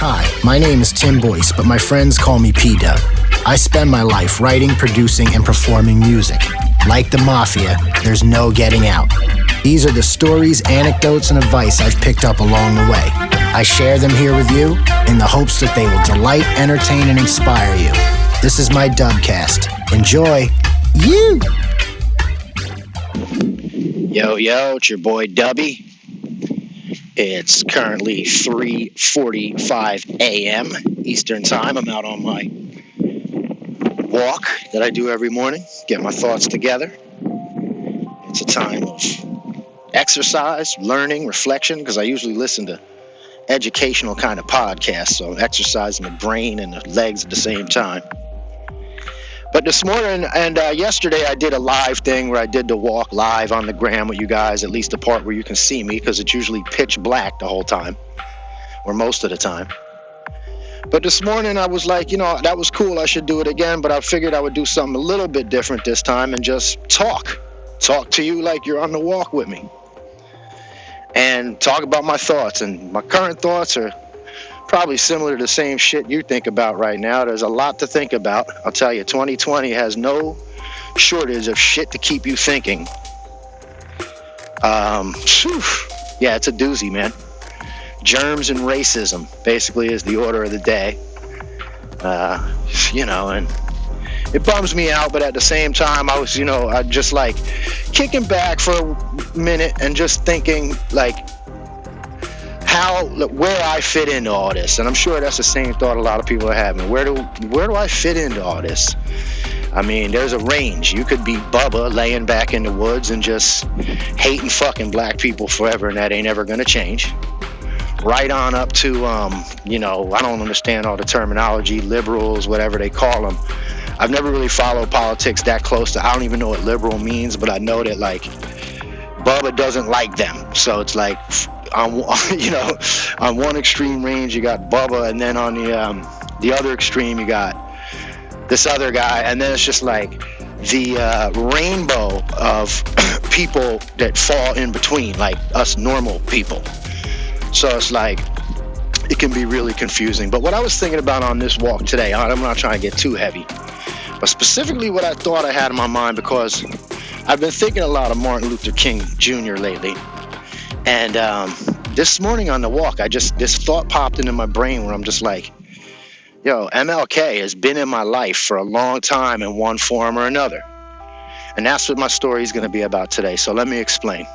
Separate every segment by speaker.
Speaker 1: Hi, my name is Tim Boyce, but my friends call me P-Dub. I spend my life writing, producing, and performing music. Like the Mafia, there's no getting out. These are the stories, anecdotes, and advice I've picked up along the way. I share them here with you in the hopes that they will delight, entertain, and inspire you. This is my Dubcast. Enjoy. You!
Speaker 2: Yo, it's your boy Dubby. It's currently 3:45 a.m. Eastern Time. I'm out on my walk that I do every morning, get my thoughts together. It's a time of exercise, learning, reflection, because I usually listen to educational kind of podcasts, so I'm exercising the brain and the legs at the same time. But this morning and yesterday I did a live thing where I did the walk live on the gram with you guys, at least the part where you can see me, because it's usually pitch black the whole time, or most of the time. But this morning I was like, that was cool, I should do it again, but I figured I would do something a little bit different this time and just talk to you like you're on the walk with me, and talk about my thoughts. And my current thoughts are probably similar to the same shit you think about right now. There's a lot to think about. I'll tell you, 2020 has no shortage of shit to keep you thinking. Yeah, it's a doozy, man. Germs and racism basically is the order of the day. And it bums me out, but at the same time, I was, I just like kicking back for a minute and just thinking like where I fit into all this. And I'm sure that's the same thought a lot of people are having. Where do I fit into all this? I mean, there's a range. You could be Bubba laying back in the woods and just hating fucking black people forever, and that ain't ever gonna change. Right on up to, I don't understand all the terminology, liberals, whatever they call them. I've never really followed politics that close I don't even know what liberal means, but I know that, like, Bubba doesn't like them. So it's like, on one extreme range, you got Bubba, and then on the other extreme, you got this other guy, and then it's just like the rainbow of people that fall in between, like us normal people. So it's like, it can be really confusing. But what I was thinking about on this walk today, I'm not trying to get too heavy, but specifically what I thought I had in my mind, because I've been thinking a lot of Martin Luther King Jr. lately. And this morning on the walk, this thought popped into my brain where I'm just like, MLK has been in my life for a long time in one form or another. And that's what my story is going to be about today. So let me explain.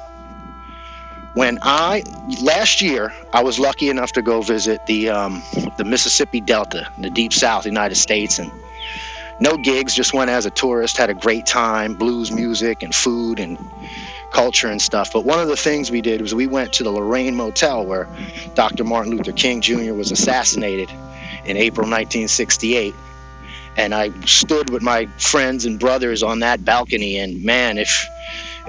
Speaker 2: Last year, I was lucky enough to go visit the Mississippi Delta, the Deep South, United States, and no gigs, just went as a tourist, had a great time, blues music and food and culture and stuff. But one of the things we did was we went to the Lorraine Motel where Dr. Martin Luther King Jr. was assassinated in April 1968. And I stood with my friends and brothers on that balcony, and man, if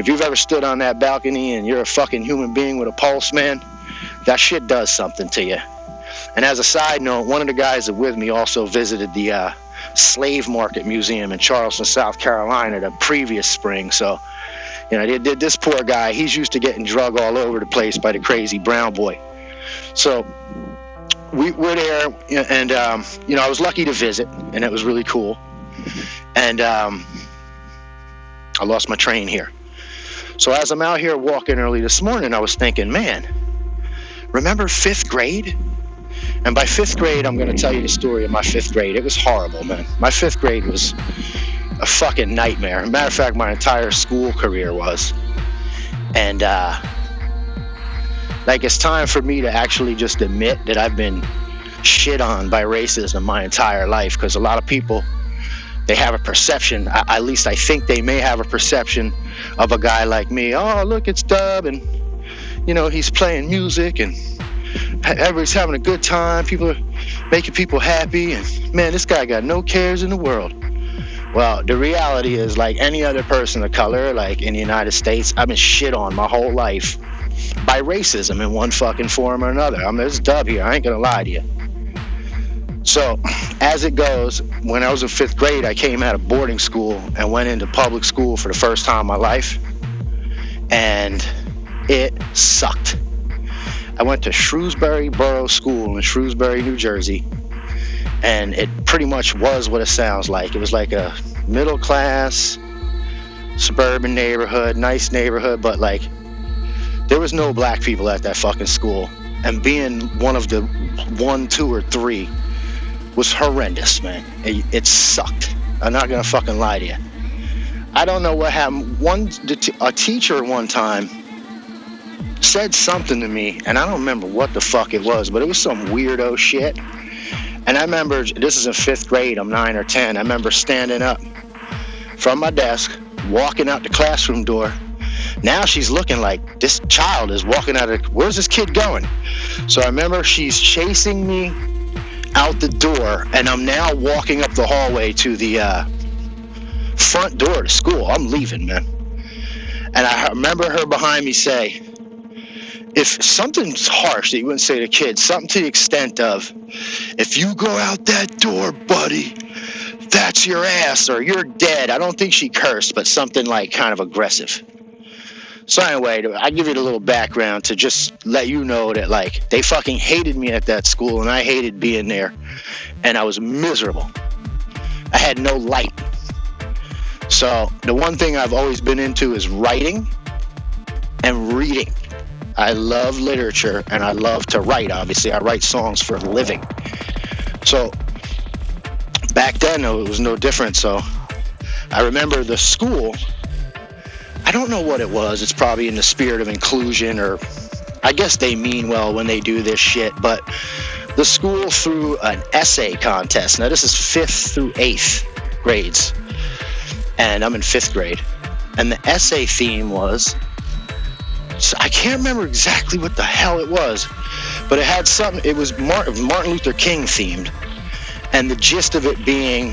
Speaker 2: you've ever stood on that balcony and you're a fucking human being with a pulse, man, that shit does something to you. And as a side note, one of the guys that with me also visited the Slave Market Museum in Charleston, South Carolina, the previous spring. So, this poor guy, he's used to getting drug all over the place by the crazy brown boy. So we're there, and I was lucky to visit, and it was really cool. And I lost my train here. So as I'm out here walking early this morning, I was thinking, man, remember 5th grade? And by 5th grade, I'm going to tell you the story of my 5th grade. It was horrible, man. My 5th grade was a fucking nightmare. As a matter of fact, my entire school career was. And, it's time for me to actually just admit that I've been shit on by racism my entire life, because a lot of people, they have a perception, at least I think they may have a perception of a guy like me. Oh, look, it's Dub, and, he's playing music, and everybody's having a good time. People are making people happy, and, man, this guy got no cares in the world. Well, the reality is, like any other person of color, like in the United States, I've been shit on my whole life by racism in one fucking form or another. There's Dub here, I ain't gonna lie to you. So, as it goes, when I was in 5th grade, I came out of boarding school and went into public school for the first time in my life. And it sucked. I went to Shrewsbury Borough School in Shrewsbury, New Jersey, and it pretty much was what it sounds like. It was like a middle class suburban neighborhood, nice neighborhood, but like there was no black people at that fucking school, and being one of the 1, 2, or 3 was horrendous, man. It sucked. I'm not gonna fucking lie to you. I don't know what happened. A teacher one time said something to me, and I don't remember what the fuck it was, but it was some weirdo shit. And I remember, this is in 5th grade, I'm 9 or 10, I remember standing up from my desk, walking out the classroom door. Now she's looking like this child is walking out of, where's this kid going? So I remember she's chasing me out the door, and I'm now walking up the hallway to the front door to school. I'm leaving, man. And I remember her behind me say, if something's harsh that you wouldn't say to kids, something to the extent of, if you go out that door, buddy, that's your ass, or you're dead. I don't think she cursed, but something like kind of aggressive. So anyway, I give you a little background to just let you know that like they fucking hated me at that school, and I hated being there, and I was miserable. I had no light. So the one thing I've always been into is writing and reading. I love literature, and I love to write. Obviously, I write songs for a living. So back then, it was no different. So I remember the school, I don't know what it was. It's probably in the spirit of inclusion, or I guess they mean well when they do this shit. But the school threw an essay contest. Now, this is 5th through 8th grades, and I'm in 5th grade. And the essay theme was, so I can't remember exactly what the hell it was, but it had something, it was Martin Luther King themed, and the gist of it being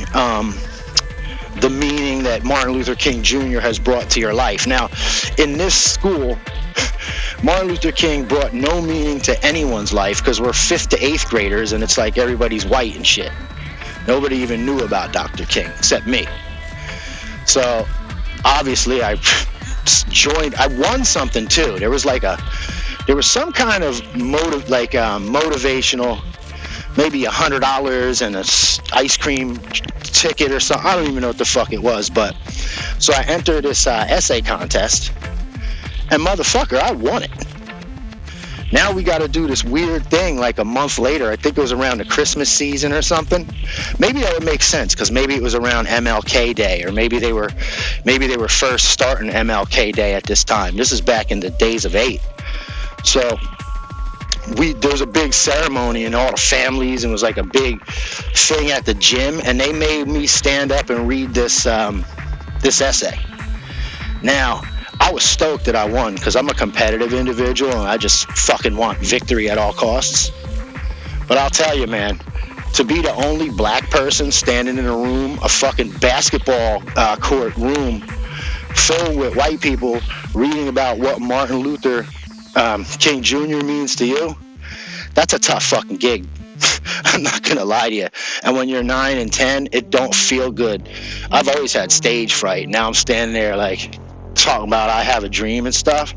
Speaker 2: the meaning that Martin Luther King Jr. has brought to your life. Now, in this school, Martin Luther King brought no meaning to anyone's life, because we're 5th to 8th graders, and it's like everybody's white and shit. Nobody even knew about Dr. King, except me. So, obviously, I joined. I won something too. There was some kind of motivational, maybe $100 and an ice cream ticket or something. I don't even know what the fuck it was, but so I entered this essay contest, and motherfucker, I won it. Now we got to do this weird thing like a month later. I think it was around the Christmas season or something. Maybe that would make sense, because maybe it was around MLK Day, or maybe they were first starting MLK Day at this time. This is back in the days of 8. So there was a big ceremony, and all the families, and it was like a big thing at the gym, and they made me stand up and read this essay. Now, I was stoked that I won, because I'm a competitive individual, and I just fucking want victory at all costs. But I'll tell you, man, to be the only black person standing in a room, a fucking basketball court room filled with white people reading about what Martin Luther King Jr. means to you, that's a tough fucking gig. I'm not gonna lie to you. And when you're 9 and 10, it don't feel good. I've always had stage fright. Now I'm standing there like talking about I have a dream and stuff.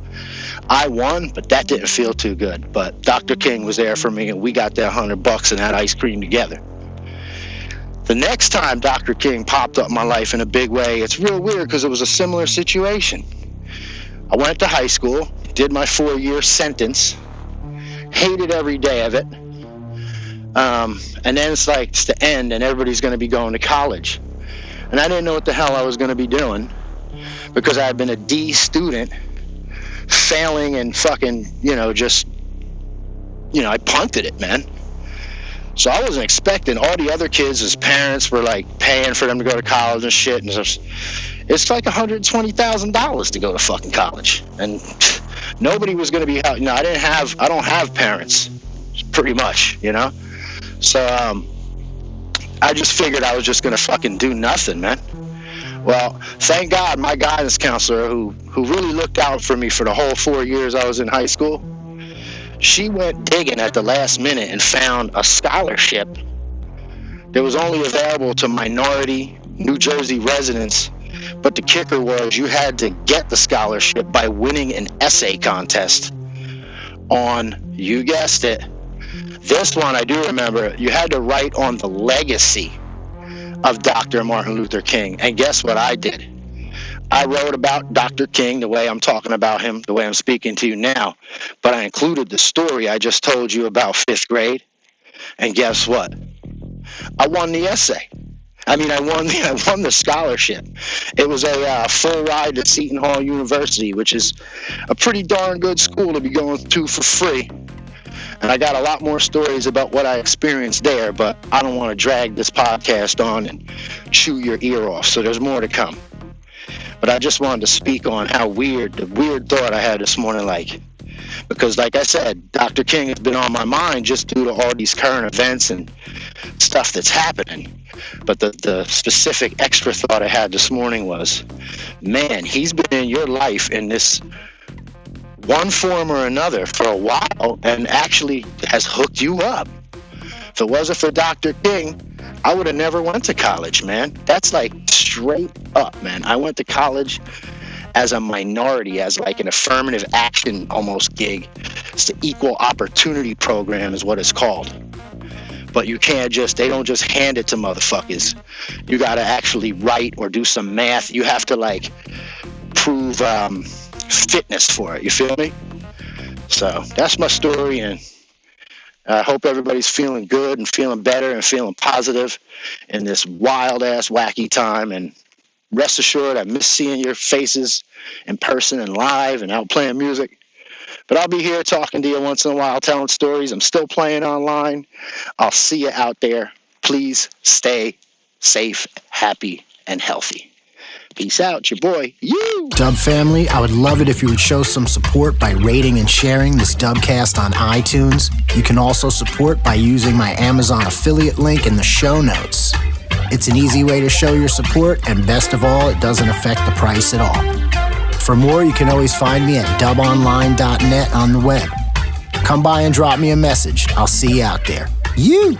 Speaker 2: I won, but that didn't feel too good. But Dr. King was there for me, and we got that $100 and that ice cream together. The next time Dr. King popped up in my life in a big way, it's real weird, because it was a similar situation. I went to high school, did my 4-year sentence, hated every day of it, and then it's like it's the end, and everybody's going to be going to college. And I didn't know what the hell I was going to be doing, because I had been a D student, failing and fucking, I punted it, man. So I wasn't expecting. All the other kids, his parents were like paying for them to go to college and shit. And it's like $120,000 to go to fucking college. And nobody was going to be, I don't have parents, pretty much, So I just figured I was just going to fucking do nothing, man. Well, thank God my guidance counselor, who really looked out for me for the whole 4 years I was in high school, she went digging at the last minute and found a scholarship that was only available to minority New Jersey residents. But the kicker was you had to get the scholarship by winning an essay contest on, you guessed it, this one I do remember, you had to write on the legacy of Dr. Martin Luther King. And guess what I did? I wrote about Dr. King the way I'm talking about him, the way I'm speaking to you now. But I included the story I just told you about 5th grade. And guess what? I won the essay. I won the scholarship. It was a full ride to Seton Hall University, which is a pretty darn good school to be going to for free. And I got a lot more stories about what I experienced there, but I don't want to drag this podcast on and chew your ear off. So there's more to come. But I just wanted to speak on the weird thought I had this morning, because like I said, Dr. King has been on my mind just due to all these current events and stuff that's happening. But the specific extra thought I had this morning was, man, he's been in your life in this one form or another for a while and actually has hooked you up. If it wasn't for Dr. King, I would have never went to college, man. That's straight up, man. I went to college as a minority, as an affirmative action almost gig. It's the equal opportunity program is what it's called. But you can't they don't just hand it to motherfuckers. You got to actually write or do some math. You have to prove fitness for it. You feel me? So that's my story, and I hope everybody's feeling good and feeling better and feeling positive in this wild-ass, wacky time. And rest assured, I miss seeing your faces in person and live and out playing music. But I'll be here talking to you once in a while, telling stories. I'm still playing online. I'll see you out there. Please stay safe, happy, and healthy. Peace out, your boy, you!
Speaker 1: Dub family, I would love it if you would show some support by rating and sharing this Dubcast on iTunes. You can also support by using my Amazon affiliate link in the show notes. It's an easy way to show your support, and best of all, it doesn't affect the price at all. For more, you can always find me at dubonline.net on the web. Come by and drop me a message. I'll see you out there. You!